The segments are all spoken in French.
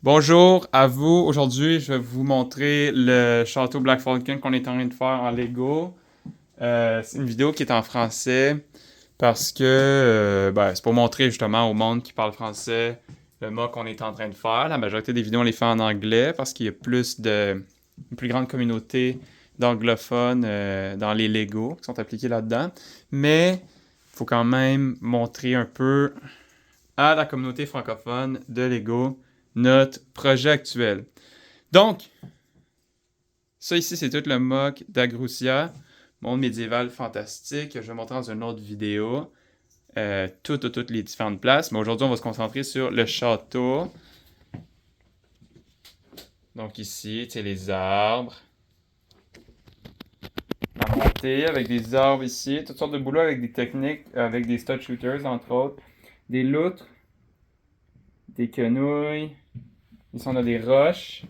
Bonjour à vous. Aujourd'hui, je vais vous montrer le château Black Falcon qu'on est en train de faire en Lego. C'est une vidéo qui est en français parce que c'est pour montrer justement au monde qui parle français le mot qu'on est en train de faire. La majorité des vidéos, on les fait en anglais parce qu'il y a une plus grande communauté d'anglophones dans les Lego qui sont appliqués là-dedans. Mais il faut quand même montrer un peu à la communauté francophone de Lego notre projet actuel. Donc, ça ici, c'est tout le mock d'Agrussia, monde médiéval fantastique. Je vais montrer dans une autre vidéo toutes les différentes places. Mais aujourd'hui, on va se concentrer sur le château. Donc ici, tu sais, les arbres. La montée avec des arbres ici. Toutes sortes de boulots avec des techniques, avec des stud shooters, entre autres. Des loutres. Des quenouilles. Ici, on a des roches.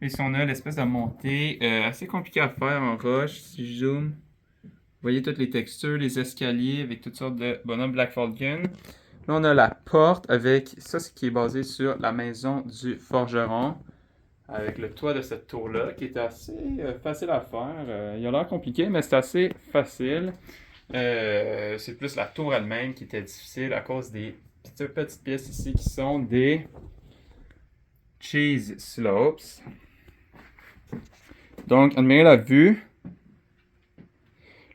Ici, on a l'espèce de montée assez compliquée à faire en roche. Si je zoome, vous voyez toutes les textures, les escaliers avec toutes sortes de bonhommes Black Falcon. Là, on a la porte avec ça, ce qui est basé sur la maison du forgeron. Avec le toit de cette tour-là, qui est assez facile à faire. Il a l'air compliqué, mais c'est assez facile. C'est plus la tour elle-même qui était difficile à cause des petites pièces ici qui sont des cheese slopes. Donc, admirez la vue.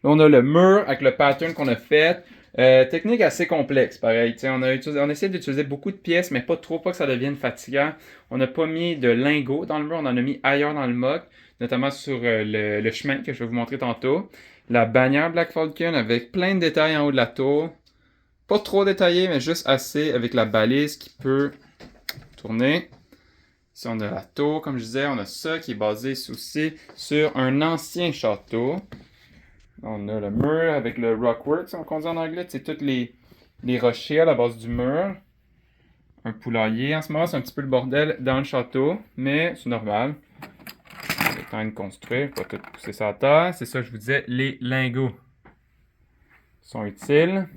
Là, on a le mur avec le pattern qu'on a fait. Technique assez complexe, pareil. On essaie d'utiliser beaucoup de pièces, mais pas trop, pas que ça devienne fatigant. On n'a pas mis de lingots dans le mur, on en a mis ailleurs dans le mock, notamment sur le chemin que je vais vous montrer tantôt. La bannière Black Falcon avec plein de détails en haut de la tour. Pas trop détaillé, mais juste assez avec la balise qui peut tourner. Ici, on a la tour, comme je disais, on a ça qui est basé aussi sur un ancien château. On a le mur avec le rockwork, on dit en anglais, c'est tous les rochers à la base du mur. Un poulailler. En ce moment, c'est un petit peu le bordel dans le château, mais c'est normal. On est en train de construire, pas tout pousser ça à terre. C'est ça que je vous disais, les lingots sont utiles.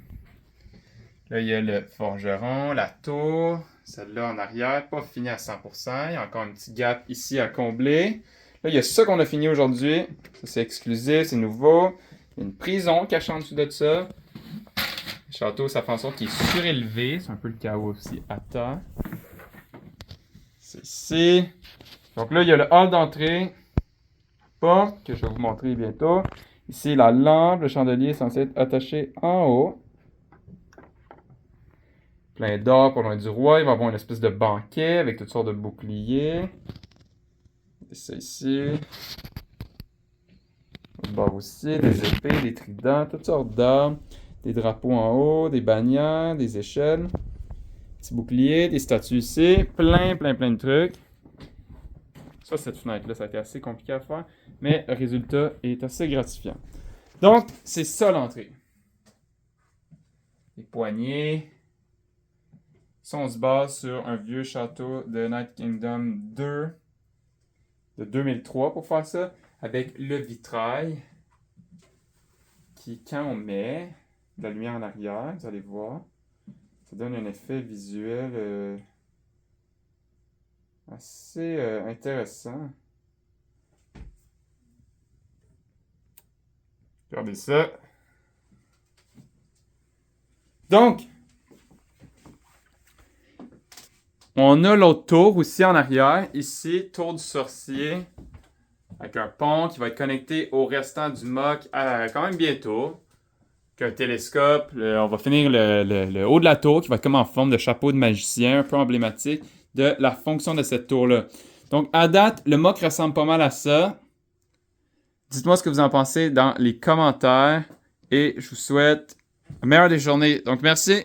Là, il y a le forgeron, la tour, celle-là en arrière, pas finie à 100%. Il y a encore un petit gap ici à combler. Là, il y a ça qu'on a fini aujourd'hui. Ça, c'est exclusif, c'est nouveau. Il y a une prison cachée en dessous de ça. Le château, ça fait en sorte qu'il est surélevé. C'est un peu le chaos aussi à terre. C'est ici. Donc là, il y a le hall d'entrée. Porte, que je vais vous montrer bientôt. Ici, la lampe, le chandelier est censé être attaché en haut. Plein d'or pour loin du roi. Il va y avoir une espèce de banquet avec toutes sortes de boucliers. Et ça ici. Au bord aussi, des épées, des tridents, toutes sortes d'armes. Des drapeaux en haut, des bannières, des échelles. Petits boucliers, des statues ici. Plein de trucs. Ça, cette fenêtre-là, ça a été assez compliqué à faire. Mais le résultat est assez gratifiant. Donc, c'est ça l'entrée. Les poignées. Ça, on se base sur un vieux château de Night Kingdom 2 de 2003 pour faire ça, avec le vitrail qui, quand on met de la lumière en arrière, vous allez voir, ça donne un effet visuel assez intéressant. Regardez ça. Donc, on a l'autre tour aussi en arrière. Ici, tour du sorcier. Avec un pont qui va être connecté au restant du mock quand même bientôt. Avec un télescope. On va finir le haut de la tour qui va être comme en forme de chapeau de magicien, un peu emblématique de la fonction de cette tour-là. Donc, à date, le mock ressemble pas mal à ça. Dites-moi ce que vous en pensez dans les commentaires. Et je vous souhaite la meilleure des journées. Donc, merci.